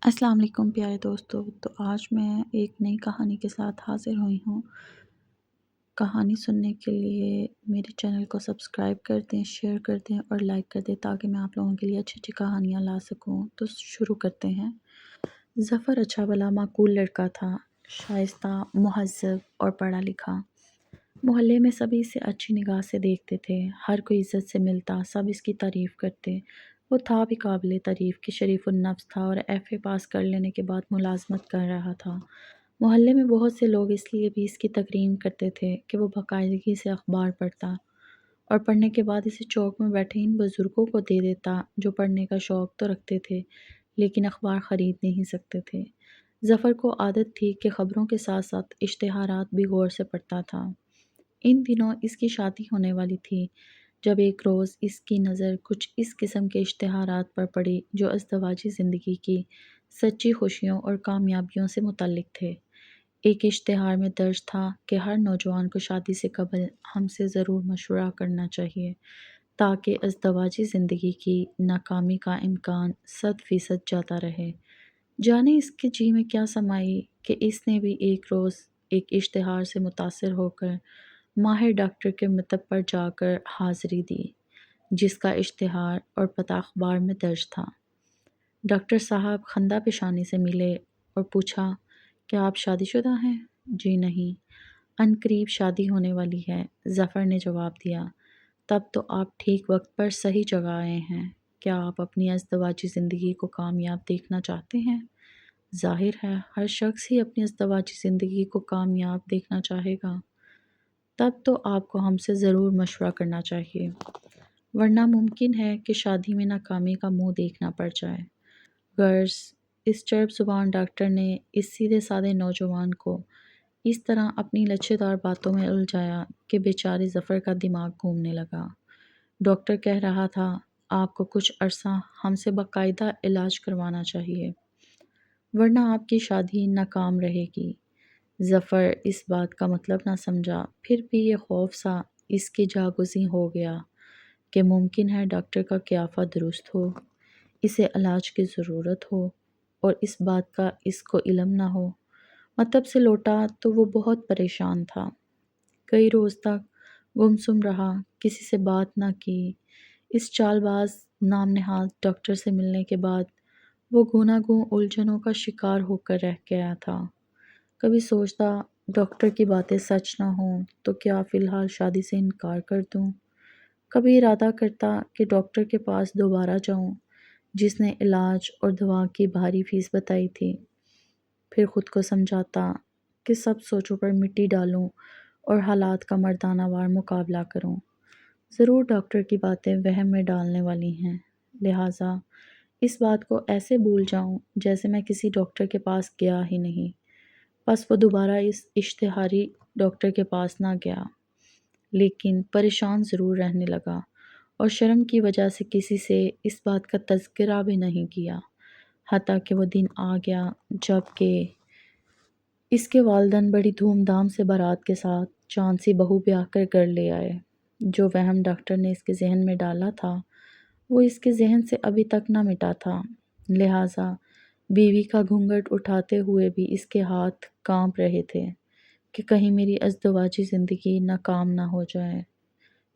السلام علیکم پیارے دوستو، تو آج میں ایک نئی کہانی کے ساتھ حاضر ہوئی ہوں۔ کہانی سننے کے لیے میرے چینل کو سبسکرائب کر دیں، شیئر کر دیں اور لائک کر دیں تاکہ میں آپ لوگوں کے لیے اچھی اچھی کہانیاں لا سکوں۔ تو شروع کرتے ہیں۔ ظفر اچھا بھلا معقول لڑکا تھا، شائستہ، مہذب اور پڑھا لکھا۔ محلے میں سبھی اسے اچھی نگاہ سے دیکھتے تھے، ہر کوئی عزت سے ملتا، سب اس کی تعریف کرتے۔ وہ تھا بھی قابل تعریف کہ شریف النفس تھا اور ایف اے پاس کر لینے کے بعد ملازمت کر رہا تھا۔ محلے میں بہت سے لوگ اس لیے بھی اس کی تکریم کرتے تھے کہ وہ باقاعدگی سے اخبار پڑھتا اور پڑھنے کے بعد اسے چوک میں بیٹھے ان بزرگوں کو دے دیتا جو پڑھنے کا شوق تو رکھتے تھے لیکن اخبار خرید نہیں سکتے تھے۔ ظفر کو عادت تھی کہ خبروں کے ساتھ ساتھ اشتہارات بھی غور سے پڑھتا تھا۔ ان دنوں اس کی شادی ہونے والی تھی جب ایک روز اس کی نظر کچھ اس قسم کے اشتہارات پر پڑی جو ازدواجی زندگی کی سچی خوشیوں اور کامیابیوں سے متعلق تھے۔ ایک اشتہار میں درج تھا کہ ہر نوجوان کو شادی سے قبل ہم سے ضرور مشورہ کرنا چاہیے تاکہ ازدواجی زندگی کی ناکامی کا امکان 100% جاتا رہے۔ جانے اس کے جی میں کیا سمائی کہ اس نے بھی ایک روز ایک اشتہار سے متاثر ہو کر ماہر ڈاکٹر کے مکتب پر جا کر حاضری دی جس کا اشتہار اور پتہ اخبار میں درج تھا۔ ڈاکٹر صاحب خندہ پیشانی سے ملے اور پوچھا، کیا آپ شادی شدہ ہیں؟ جی نہیں، عنقریب شادی ہونے والی ہے، ظفر نے جواب دیا۔ تب تو آپ ٹھیک وقت پر صحیح جگہ آئے ہیں۔ کیا آپ اپنی ازدواجی زندگی کو کامیاب دیکھنا چاہتے ہیں؟ ظاہر ہے ہر شخص ہی اپنی ازدواجی زندگی کو کامیاب دیکھنا چاہے گا۔ تب تو آپ کو ہم سے ضرور مشورہ کرنا چاہیے، ورنہ ممکن ہے کہ شادی میں ناکامی کا منہ دیکھنا پڑ جائے۔ غرض اس چرب زبان ڈاکٹر نے اس سیدھے سادے نوجوان کو اس طرح اپنی لچھے دار باتوں میں الجھایا کہ بیچارے ظفر کا دماغ گھومنے لگا۔ ڈاکٹر کہہ رہا تھا، آپ کو کچھ عرصہ ہم سے باقاعدہ علاج کروانا چاہیے ورنہ آپ کی شادی ناکام رہے گی۔ ظفر اس بات کا مطلب نہ سمجھا، پھر بھی یہ خوف سا اس کی جاگزیں ہو گیا کہ ممکن ہے ڈاکٹر کا قیافہ درست ہو، اسے علاج کی ضرورت ہو اور اس بات کا اس کو علم نہ ہو۔ مکتب سے لوٹا تو وہ بہت پریشان تھا۔ کئی روز تک گمسم رہا، کسی سے بات نہ کی۔ اس چال باز نام نہاد ڈاکٹر سے ملنے کے بعد وہ گوناگوں الجھنوں کا شکار ہو کر رہ گیا تھا۔ کبھی سوچتا ڈاکٹر کی باتیں سچ نہ ہوں تو کیا فی الحال شادی سے انکار کر دوں۔ کبھی ارادہ کرتا کہ ڈاکٹر کے پاس دوبارہ جاؤں جس نے علاج اور دوا کی بھاری فیس بتائی تھی۔ پھر خود کو سمجھاتا کہ سب سوچوں پر مٹی ڈالوں اور حالات کا مردانہ وار مقابلہ کروں۔ ضرور ڈاکٹر کی باتیں وہم میں ڈالنے والی ہیں، لہٰذا اس بات کو ایسے بھول جاؤں جیسے میں کسی ڈاکٹر کے پاس گیا ہی نہیں۔ بس وہ دوبارہ اس اشتہاری ڈاکٹر کے پاس نہ گیا، لیکن پریشان ضرور رہنے لگا اور شرم کی وجہ سے کسی سے اس بات کا تذکرہ بھی نہیں کیا، حتیٰ کہ وہ دن آ گیا جب کہ اس کے والدین بڑی دھوم دھام سے بارات کے ساتھ چاند سی بہو بیاہ کر گھر لے آئے۔ جو وہم ڈاکٹر نے اس کے ذہن میں ڈالا تھا وہ اس کے ذہن سے ابھی تک نہ مٹا تھا، لہٰذا بیوی کا گھونگھٹ اٹھاتے ہوئے بھی اس کے ہاتھ کانپ رہے تھے کہ کہیں میری ازدواجی زندگی ناکام نہ ہو جائے،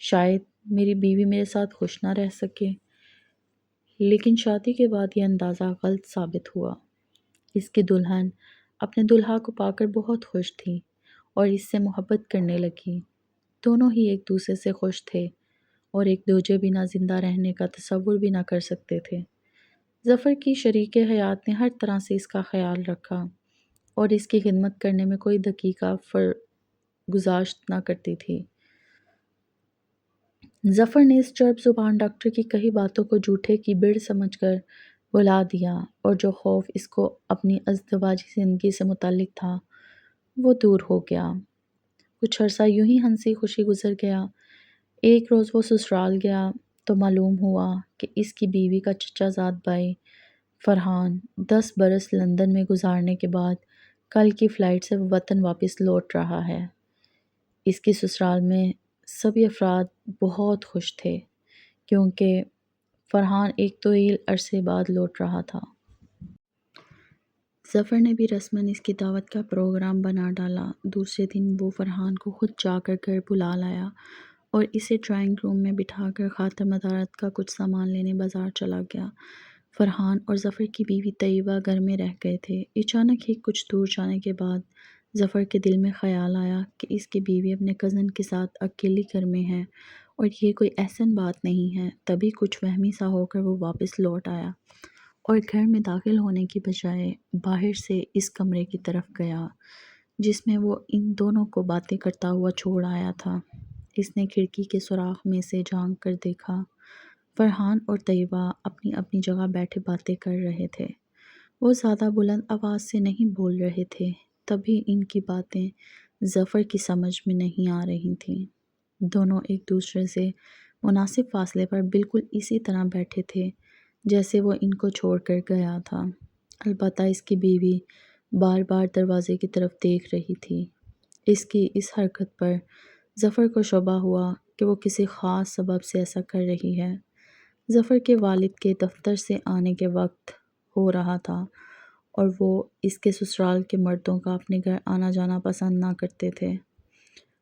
شاید میری بیوی میرے ساتھ خوش نہ رہ سکے۔ لیکن شادی کے بعد یہ اندازہ غلط ثابت ہوا۔ اس کی دلہن اپنے دلہا کو پا کر بہت خوش تھی اور اس سے محبت کرنے لگی۔ دونوں ہی ایک دوسرے سے خوش تھے اور ایک دوجے بنا زندہ رہنے کا تصور بھی نہ کر سکتے تھے۔ ظفر کی شریک حیات نے ہر طرح سے اس کا خیال رکھا اور اس کی خدمت کرنے میں کوئی دقیقہ گزاشت نہ کرتی تھی۔ ظفر نے اس چرب زبان ڈاکٹر کی کہی باتوں کو جھوٹے کی بڑ سمجھ کر بھلا دیا اور جو خوف اس کو اپنی ازدواجی زندگی سے متعلق تھا وہ دور ہو گیا۔ کچھ عرصہ یوں ہی ہنسی خوشی گزر گیا۔ ایک روز وہ سسرال گیا تو معلوم ہوا کہ اس کی بیوی کا چچا زاد بھائی فرحان 10 برس لندن میں گزارنے کے بعد کل کی فلائٹ سے وطن واپس لوٹ رہا ہے۔ اس کی سسرال میں سبھی افراد بہت خوش تھے کیونکہ فرحان ایک طویل عرصے بعد لوٹ رہا تھا۔ ظفر نے بھی رسماً اس کی دعوت کا پروگرام بنا ڈالا۔ دوسرے دن وہ فرحان کو خود جا کر گھر بلا لایا اور اسے ڈرائنگ روم میں بٹھا کر خاطر مدارت کا کچھ سامان لینے بازار چلا گیا۔ فرحان اور ظفر کی بیوی طیبہ گھر میں رہ گئے تھے۔ اچانک ہی کچھ دور جانے کے بعد ظفر کے دل میں خیال آیا کہ اس کی بیوی اپنے کزن کے ساتھ اکیلی گھر میں ہے اور یہ کوئی احسن بات نہیں ہے۔ تبھی کچھ وہمی سا ہو کر وہ واپس لوٹ آیا اور گھر میں داخل ہونے کی بجائے باہر سے اس کمرے کی طرف گیا جس میں وہ ان دونوں کو باتیں کرتا ہوا چھوڑ آیا تھا۔ اس نے کھڑکی کے سوراخ میں سے جھانک کر دیکھا۔ فرحان اور طیبہ اپنی اپنی جگہ بیٹھے باتیں کر رہے تھے۔ وہ زیادہ بلند آواز سے نہیں بول رہے تھے، تبھی ان کی باتیں ظفر کی سمجھ میں نہیں آ رہی تھیں۔ دونوں ایک دوسرے سے مناسب فاصلے پر بالکل اسی طرح بیٹھے تھے جیسے وہ ان کو چھوڑ کر گیا تھا۔ البتہ اس کی بیوی بار بار دروازے کی طرف دیکھ رہی تھی۔ اس کی اس حرکت پر ظفر کو شبہ ہوا کہ وہ کسی خاص سبب سے ایسا کر رہی ہے۔ ظفر کے والد کے دفتر سے آنے کے وقت ہو رہا تھا اور وہ اس کے سسرال کے مردوں کا اپنے گھر آنا جانا پسند نہ کرتے تھے۔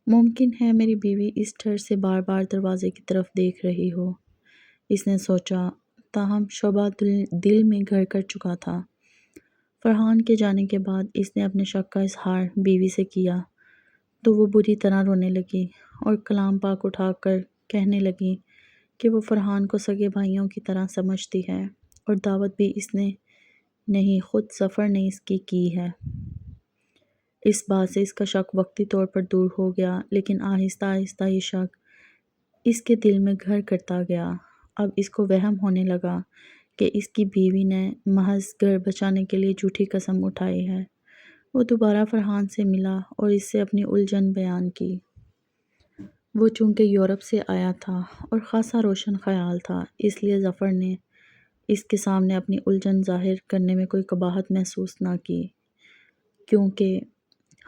ممکن ہے میری بیوی اس ڈر سے بار بار دروازے کی طرف دیکھ رہی ہو، اس نے سوچا، تاہم شبہ دل میں گھر کر چکا تھا۔ فرحان کے جانے کے بعد اس نے اپنے شک کا اظہار بیوی سے کیا تو وہ بری طرح رونے لگی اور کلام پاک اٹھا کر کہنے لگی کہ وہ فرحان کو سگے بھائیوں کی طرح سمجھتی ہے اور دعوت بھی اس نے نہیں خود ظفر نے اس کی ہے۔ اس بات سے اس کا شک وقتی طور پر دور ہو گیا، لیکن آہستہ آہستہ یہ شک اس کے دل میں گھر کرتا گیا۔ اب اس کو وہم ہونے لگا کہ اس کی بیوی نے محض گھر بچانے کے لیے جھوٹی قسم اٹھائی ہے۔ وہ دوبارہ فرحان سے ملا اور اس سے اپنی الجھن بیان کی۔ وہ چونکہ یورپ سے آیا تھا اور خاصا روشن خیال تھا، اس لیے ظفر نے اس کے سامنے اپنی الجھن ظاہر کرنے میں کوئی قباحت محسوس نہ کی، کیونکہ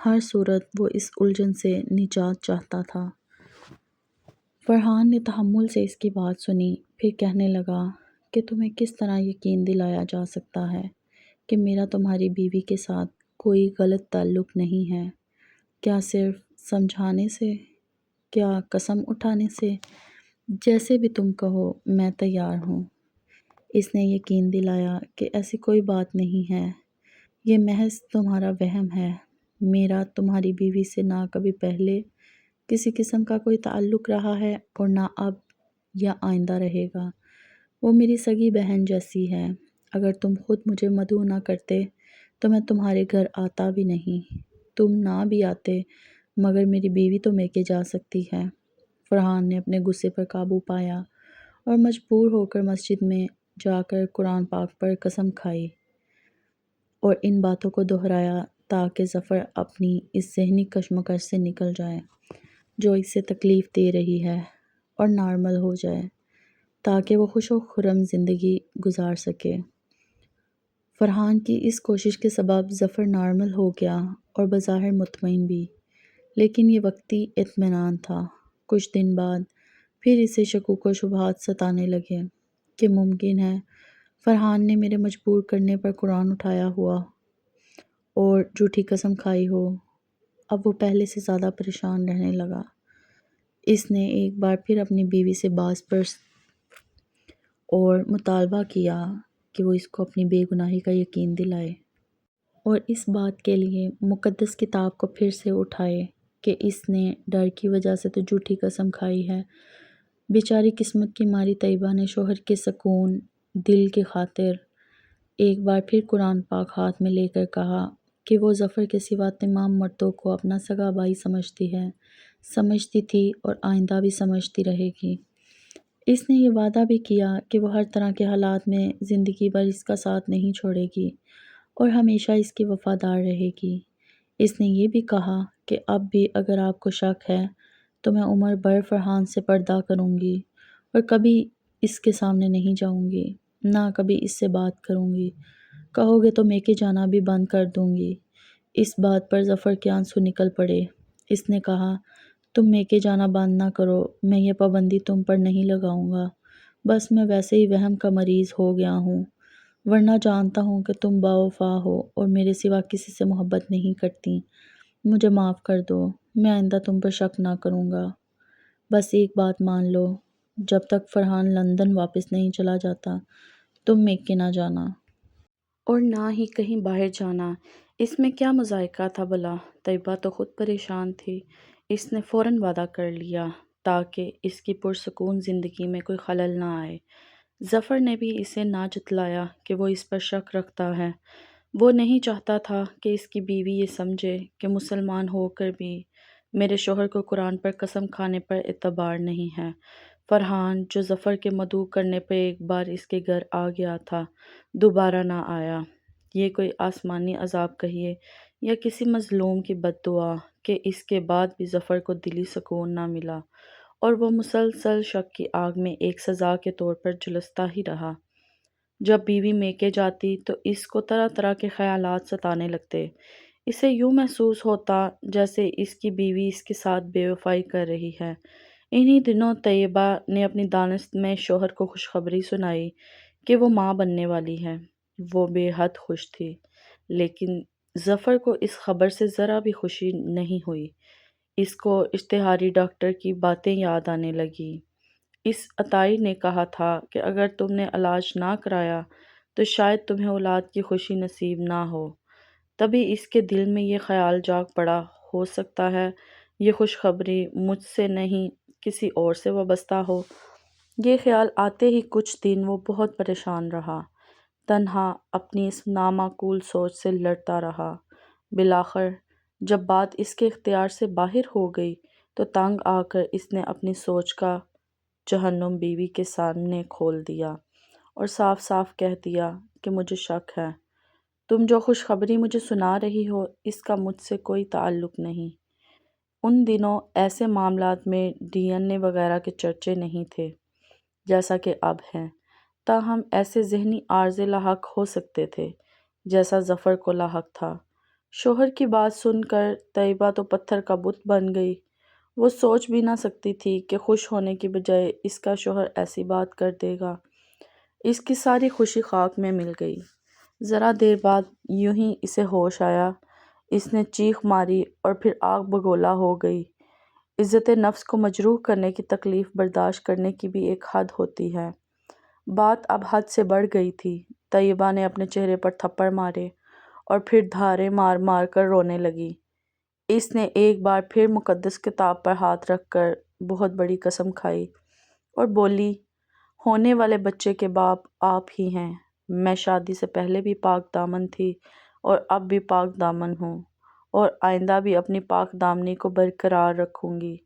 ہر صورت وہ اس الجھن سے نجات چاہتا تھا۔ فرحان نے تحمل سے اس کی بات سنی، پھر کہنے لگا کہ تمہیں کس طرح یقین دلایا جا سکتا ہے کہ میرا تمہاری بیوی کے ساتھ کوئی غلط تعلق نہیں ہے؟ کیا صرف سمجھانے سے؟ کیا قسم اٹھانے سے؟ جیسے بھی تم کہو، میں تیار ہوں۔ اس نے یقین دلایا کہ ایسی کوئی بات نہیں ہے، یہ محض تمہارا وہم ہے۔ میرا تمہاری بیوی سے نہ کبھی پہلے کسی قسم کا کوئی تعلق رہا ہے اور نہ اب یا آئندہ رہے گا۔ وہ میری سگی بہن جیسی ہے۔ اگر تم خود مجھے مدعو نہ کرتے تو میں تمہارے گھر آتا بھی نہیں۔ تم نہ بھی آتے مگر میری بیوی تو میکے جا سکتی ہے۔ فرحان نے اپنے غصے پر قابو پایا اور مجبور ہو کر مسجد میں جا کر قرآن پاک پر قسم کھائی اور ان باتوں کو دہرایا تاکہ ظفر اپنی اس ذہنی کشمکش سے نکل جائے جو اسے تکلیف دے رہی ہے اور نارمل ہو جائے تاکہ وہ خوش و خرم زندگی گزار سکے۔ فرحان کی اس کوشش کے سبب ظفر نارمل ہو گیا اور بظاہر مطمئن بھی، لیکن یہ وقتی اطمینان تھا۔ کچھ دن بعد پھر اسے شکوک و شبہات ستانے لگے کہ ممکن ہے فرحان نے میرے مجبور کرنے پر قرآن اٹھایا ہوا اور جھوٹی قسم کھائی ہو۔ اب وہ پہلے سے زیادہ پریشان رہنے لگا۔ اس نے ایک بار پھر اپنی بیوی سے باز پرس اور مطالبہ کیا کہ وہ اس کو اپنی بے گناہی کا یقین دلائے اور اس بات کے لیے مقدس کتاب کو پھر سے اٹھائے کہ اس نے ڈر کی وجہ سے تو جھوٹی قسم کھائی ہے۔ بیچاری قسمت کی ماری طیبہ نے شوہر کے سکون دل کی خاطر ایک بار پھر قرآن پاک ہاتھ میں لے کر کہا کہ وہ ظفر کے سوا تمام مردوں کو اپنا سگا بھائی سمجھتی ہے، سمجھتی تھی اور آئندہ بھی سمجھتی رہے گی۔ اس نے یہ وعدہ بھی کیا کہ وہ ہر طرح کے حالات میں زندگی بھر اس کا ساتھ نہیں چھوڑے گی اور ہمیشہ اس کی وفادار رہے گی۔ اس نے یہ بھی کہا کہ اب بھی اگر آپ کو شک ہے تو میں عمر بھر فرحان سے پردہ کروں گی اور کبھی اس کے سامنے نہیں جاؤں گی، نہ کبھی اس سے بات کروں گی، کہو گے تو میکے جانا بھی بند کر دوں گی۔ اس بات پر ظفر کے آنسو نکل پڑے۔ اس نے کہا، تم میکے جانا بند نہ کرو، میں یہ پابندی تم پر نہیں لگاؤں گا، بس میں ویسے ہی وہم کا مریض ہو گیا ہوں۔ ورنہ جانتا ہوں کہ تم باوفا ہو اور میرے سوا کسی سے محبت نہیں کرتی۔ مجھے معاف کر دو، میں آئندہ تم پر شک نہ کروں گا۔ بس ایک بات مان لو، جب تک فرحان لندن واپس نہیں چلا جاتا تم میکے نہ جانا۔ اور نہ ہی کہیں باہر جانا۔ اس میں کیا مضائقہ تھا بھلا؟ طیبہ تو خود پریشان تھی۔ اس نے فوراً وعدہ کر لیا تاکہ اس کی پرسکون زندگی میں کوئی خلل نہ آئے۔ ظفر نے بھی اسے نہ جتلایا کہ وہ اس پر شک رکھتا ہے۔ وہ نہیں چاہتا تھا کہ اس کی بیوی یہ سمجھے کہ مسلمان ہو کر بھی میرے شوہر کو قرآن پر قسم کھانے پر اعتبار نہیں ہے۔ فرحان جو ظفر کے مدعو کرنے پہ ایک بار اس کے گھر آ گیا تھا، دوبارہ نہ آیا۔ یہ کوئی آسمانی عذاب کہیے یا کسی مظلوم کی بد دعا کہ اس کے بعد بھی ظفر کو دلی سکون نہ ملا اور وہ مسلسل شک کی آگ میں ایک سزا کے طور پر جھلستا ہی رہا۔ جب بیوی میکے جاتی تو اس کو طرح طرح کے خیالات ستانے لگتے۔ اسے یوں محسوس ہوتا جیسے اس کی بیوی اس کے ساتھ بے وفائی کر رہی ہے۔ انہی دنوں طیبہ نے اپنی دانست میں شوہر کو خوشخبری سنائی کہ وہ ماں بننے والی ہے۔ وہ بے حد خوش تھی، لیکن ظفر کو اس خبر سے ذرا بھی خوشی نہیں ہوئی۔ اس کو اشتہاری ڈاکٹر کی باتیں یاد آنے لگیں۔ اس عطائی نے کہا تھا کہ اگر تم نے علاج نہ کرایا تو شاید تمہیں اولاد کی خوشی نصیب نہ ہو۔ تبھی اس کے دل میں یہ خیال جاگ پڑا، ہو سکتا ہے یہ خوشخبری مجھ سے نہیں کسی اور سے وابستہ ہو۔ یہ خیال آتے ہی کچھ دن وہ بہت پریشان رہا، تنہا اپنی اس نامعقول سوچ سے لڑتا رہا۔ بالآخر جب بات اس کے اختیار سے باہر ہو گئی تو تنگ آ کر اس نے اپنی سوچ کا جہنم بیوی کے سامنے کھول دیا اور صاف صاف کہہ دیا کہ مجھے شک ہے۔ تم جو خوشخبری مجھے سنا رہی ہو اس کا مجھ سے کوئی تعلق نہیں۔ ان دنوں ایسے معاملات میں DNA وغیرہ کے چرچے نہیں تھے جیسا کہ اب ہیں، تاہم ایسے ذہنی عارضے لاحق ہو سکتے تھے جیسا ظفر کو لاحق تھا۔ شوہر کی بات سن کر طیبہ تو پتھر کا بت بن گئی۔ وہ سوچ بھی نہ سکتی تھی کہ خوش ہونے کی بجائے اس کا شوہر ایسی بات کر دے گا۔ اس کی ساری خوشی خاک میں مل گئی۔ ذرا دیر بعد یوں ہی اسے ہوش آیا۔ اس نے چیخ ماری اور پھر آگ بگولا ہو گئی۔ عزت نفس کو مجروح کرنے کی تکلیف برداشت کرنے کی بھی ایک حد ہوتی ہے۔ بات اب حد سے بڑھ گئی تھی۔ طیبہ نے اپنے چہرے پر تھپڑ مارے اور پھر دھارے مار مار کر رونے لگی۔ اس نے ایک بار پھر مقدس کتاب پر ہاتھ رکھ کر بہت بڑی قسم کھائی اور بولی، ہونے والے بچے کے باپ آپ ہی ہیں۔ میں شادی سے پہلے بھی پاک دامن تھی اور اب بھی پاک دامن ہوں اور آئندہ بھی اپنی پاک دامنی کو برقرار رکھوں گی۔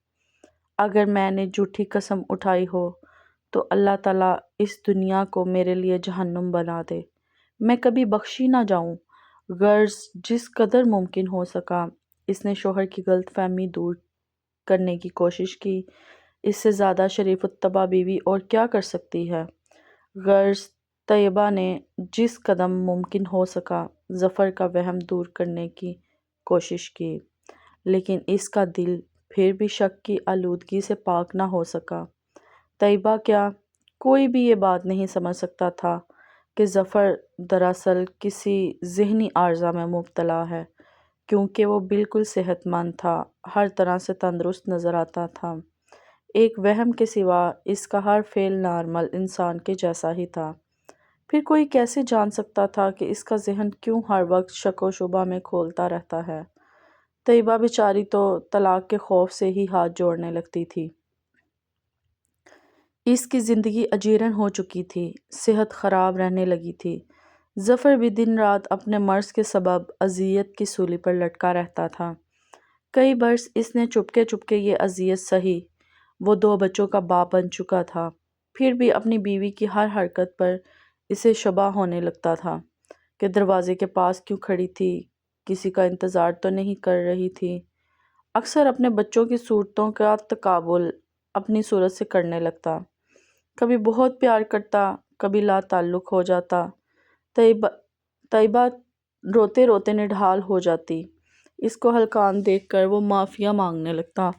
اگر میں نے جھوٹی قسم اٹھائی ہو تو اللہ تعالیٰ اس دنیا کو میرے لیے جہنم بنا دے، میں کبھی بخشی نہ جاؤں۔ غرض جس قدر ممکن ہو سکا اس نے شوہر کی غلط فہمی دور کرنے کی کوشش کی۔ اس سے زیادہ شریف الطبع بیوی اور کیا کر سکتی ہے؟ غرض طیبہ نے جس قدم ممکن ہو سکا ظفر کا وہم دور کرنے کی کوشش کی، لیکن اس کا دل پھر بھی شک کی آلودگی سے پاک نہ ہو سکا۔ طیبہ کیا کوئی بھی یہ بات نہیں سمجھ سکتا تھا کہ ظفر دراصل کسی ذہنی عارضہ میں مبتلا ہے، کیونکہ وہ بالکل صحت مند تھا، ہر طرح سے تندرست نظر آتا تھا۔ ایک وہم کے سوا اس کا ہر فعل نارمل انسان کے جیسا ہی تھا۔ پھر کوئی کیسے جان سکتا تھا کہ اس کا ذہن کیوں ہر وقت شک و شبہ میں کھولتا رہتا ہے؟ طیبہ بیچاری تو طلاق کے خوف سے ہی ہاتھ جوڑنے لگتی تھی۔ اس کی زندگی اجیرن ہو چکی تھی، صحت خراب رہنے لگی تھی۔ ظفر بھی دن رات اپنے مرض کے سبب اذیت کی سولی پر لٹکا رہتا تھا۔ کئی برس اس نے چپکے چپکے یہ اذیت سہی۔ وہ 2 بچوں کا باپ بن چکا تھا، پھر بھی اپنی بیوی کی ہر حرکت پر اسے شبہ ہونے لگتا تھا کہ دروازے کے پاس کیوں کھڑی تھی، کسی کا انتظار تو نہیں کر رہی تھی۔ اکثر اپنے بچوں کی صورتوں کا تقابل اپنی صورت سے کرنے لگتا، کبھی بہت پیار کرتا، کبھی لا تعلق ہو جاتا۔ طیبہ روتے روتے نڈھال ہو جاتی۔ اس کو ہلکان دیکھ کر وہ معافیا مانگنے لگتا،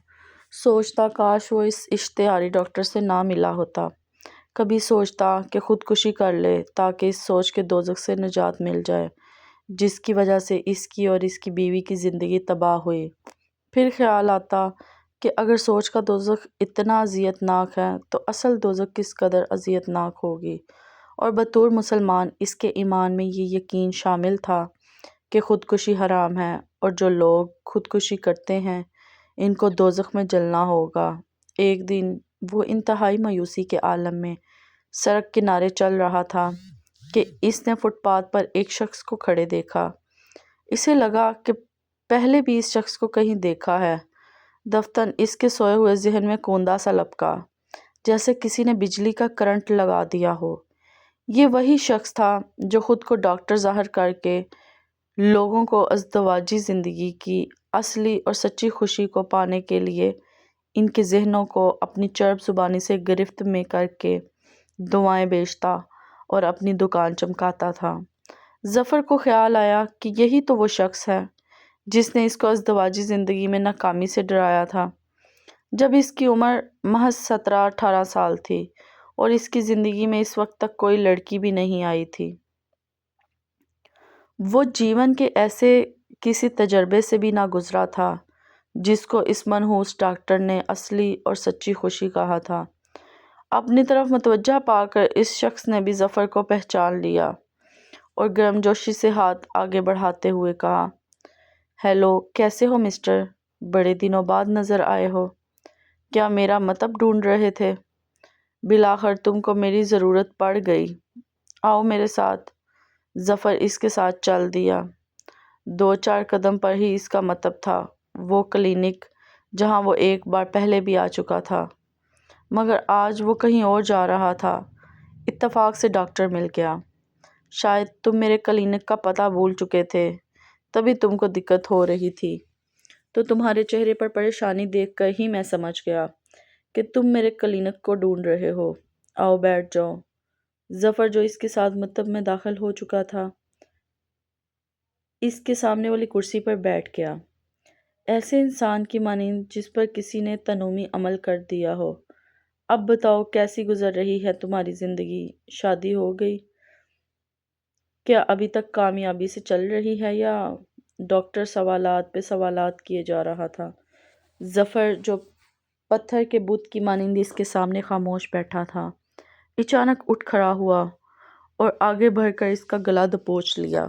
سوچتا کاش وہ اس اشتہاری ڈاکٹر سے نہ ملا ہوتا، کبھی سوچتا کہ خودکشی کر لے تاکہ اس سوچ کے دوزخ سے نجات مل جائے جس کی وجہ سے اس کی اور اس کی بیوی کی زندگی تباہ ہوئی۔ پھر خیال آتا کہ اگر سوچ کا دوزخ اتنا اذیت ناک ہے تو اصل دوزخ کس قدر اذیت ناک ہوگی، اور بطور مسلمان اس کے ایمان میں یہ یقین شامل تھا کہ خودکشی حرام ہے اور جو لوگ خودکشی کرتے ہیں ان کو دوزخ میں جلنا ہوگا۔ ایک دن وہ انتہائی مایوسی کے عالم میں سڑک کنارے چل رہا تھا کہ اس نے فٹ پاتھ پر ایک شخص کو کھڑے دیکھا۔ اسے لگا کہ پہلے بھی اس شخص کو کہیں دیکھا ہے۔ دفتن اس کے سوئے ہوئے ذہن میں کوندا سا لپکا، جیسے کسی نے بجلی کا کرنٹ لگا دیا ہو۔ یہ وہی شخص تھا جو خود کو ڈاکٹر ظاہر کر کے لوگوں کو ازدواجی زندگی کی اصلی اور سچی خوشی کو پانے کے لیے ان کے ذہنوں کو اپنی چرب زبانی سے گرفت میں کر کے دعائیں بیچتا اور اپنی دکان چمکاتا تھا۔ ظفر کو خیال آیا کہ یہی تو وہ شخص ہے جس نے اس کو ازدواجی زندگی میں ناکامی سے ڈرایا تھا جب اس کی عمر محض 17-18 سال تھی اور اس کی زندگی میں اس وقت تک کوئی لڑکی بھی نہیں آئی تھی۔ وہ جیون کے ایسے کسی تجربے سے بھی نہ گزرا تھا جس کو اس منحوس ڈاکٹر نے اصلی اور سچی خوشی کہا تھا۔ اپنی طرف متوجہ پا کر اس شخص نے بھی ظفر کو پہچان لیا اور گرم جوشی سے ہاتھ آگے بڑھاتے ہوئے کہا، ہیلو، کیسے ہو مسٹر؟ بڑے دنوں بعد نظر آئے ہو۔ کیا میرا مطب ڈھونڈ رہے تھے؟ بالآخر تم کو میری ضرورت پڑ گئی۔ آؤ میرے ساتھ۔ ظفر اس کے ساتھ چل دیا۔ 2-4 قدم پر ہی اس کا مطب تھا، وہ کلینک جہاں وہ ایک بار پہلے بھی آ چکا تھا، مگر آج وہ کہیں اور جا رہا تھا۔ اتفاق سے ڈاکٹر مل گیا۔ شاید تم میرے کلینک کا پتہ بھول چکے تھے، تبھی تم کو دقت ہو رہی تھی، تو تمہارے چہرے پر پریشانی دیکھ کر ہی میں سمجھ گیا کہ تم میرے کلینک کو ڈھونڈ رہے ہو۔ آؤ بیٹھ جاؤ۔ ظفر جو اس کے ساتھ مطب میں داخل ہو چکا تھا اس کے سامنے والی کرسی پر بیٹھ گیا، ایسے انسان کی مانند جس پر کسی نے تنومی عمل کر دیا ہو۔ اب بتاؤ کیسی گزر رہی ہے تمہاری زندگی؟ شادی ہو گئی؟ کیا ابھی تک کامیابی سے چل رہی ہے یا؟ ڈاکٹر سوالات پہ سوالات کیے جا رہا تھا۔ ظفر جو پتھر کے بت کی مانند اس کے سامنے خاموش بیٹھا تھا اچانک اٹھ کھڑا ہوا اور آگے بڑھ کر اس کا گلا دبوچ لیا۔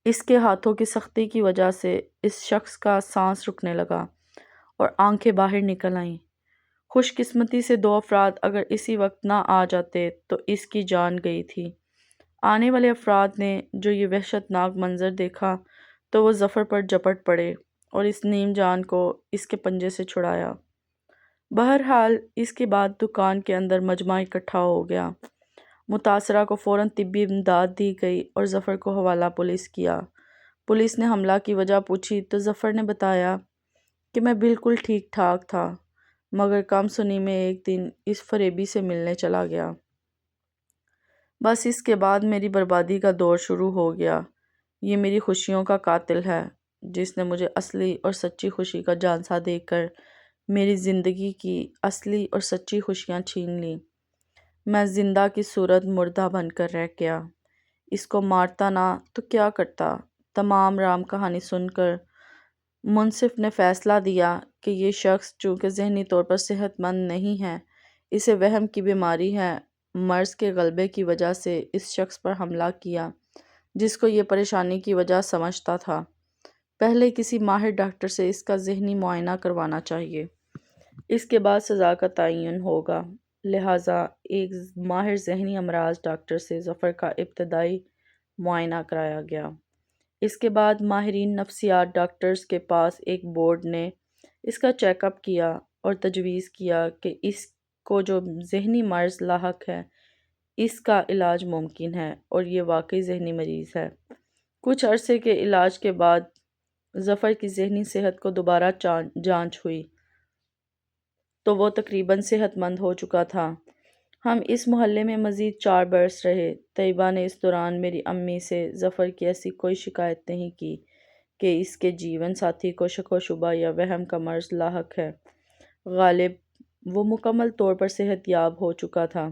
اس کے ہاتھوں کی سختی کی وجہ سے اس شخص کا سانس رکنے لگا اور آنکھیں باہر نکل آئیں۔ خوش قسمتی سے 2 افراد اگر اسی وقت نہ آ جاتے تو اس کی جان گئی تھی۔ آنے والے افراد نے جو یہ وحشتناک منظر دیکھا تو وہ ظفر پر جھپٹ پڑے اور اس نیم جان کو اس کے پنجے سے چھڑایا۔ بہرحال اس کے بعد دکان کے اندر مجمع اکٹھا ہو گیا۔ متاثرہ کو فوراً طبی امداد دی گئی اور ظفر کو حوالہ پولیس کیا۔ پولیس نے حملہ کی وجہ پوچھی تو ظفر نے بتایا کہ میں بالکل ٹھیک ٹھاک تھا، مگر کم سنی میں ایک دن اس فریبی سے ملنے چلا گیا۔ بس اس کے بعد میری بربادی کا دور شروع ہو گیا۔ یہ میری خوشیوں کا قاتل ہے جس نے مجھے اصلی اور سچی خوشی کا جھانسا دے کر میری زندگی کی اصلی اور سچی خوشیاں چھین لیں۔ میں زندہ کی صورت مردہ بن کر رہ گیا۔ اس کو مارتا نہ تو کیا کرتا؟ تمام رام کہانی سن کر منصف نے فیصلہ دیا کہ یہ شخص چونکہ ذہنی طور پر صحت مند نہیں ہے، اسے وہم کی بیماری ہے، مرض کے غلبے کی وجہ سے اس شخص پر حملہ کیا جس کو یہ پریشانی کی وجہ سمجھتا تھا۔ پہلے کسی ماہر ڈاکٹر سے اس کا ذہنی معائنہ کروانا چاہیے، اس کے بعد سزا کا تعین ہوگا۔ لہٰذا ایک ماہر ذہنی امراض ڈاکٹر سے ظفر کا ابتدائی معائنہ کرایا گیا۔ اس کے بعد ماہرین نفسیات ڈاکٹرز کے پاس ایک بورڈ نے اس کا چیک اپ کیا اور تجویز کیا کہ اس کو جو ذہنی مرض لاحق ہے اس کا علاج ممکن ہے اور یہ واقعی ذہنی مریض ہے۔ کچھ عرصے کے علاج کے بعد ظفر کی ذہنی صحت کو دوبارہ جانچ ہوئی تو وہ تقریباً صحت مند ہو چکا تھا۔ ہم اس محلے میں مزید 4 برس رہے۔ طیبہ نے اس دوران میری امی سے ظفر کی ایسی کوئی شکایت نہیں کی کہ اس کے جیون ساتھی کو شک و شبہ یا وہم کا مرض لاحق ہے۔ غالب وہ مکمل طور پر صحت یاب ہو چکا تھا۔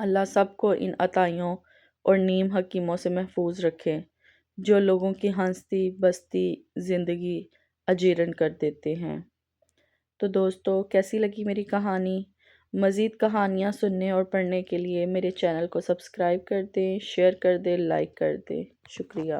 اللہ سب کو ان عطائیوں اور نیم حکیموں سے محفوظ رکھے جو لوگوں کی ہنستی بستی زندگی اجیرن کر دیتے ہیں۔ تو دوستو، کیسی لگی میری کہانی؟ مزید کہانیاں سننے اور پڑھنے کے لیے میرے چینل کو سبسکرائب کر دیں، شیئر کر دیں، لائک کر دیں۔ شکریہ۔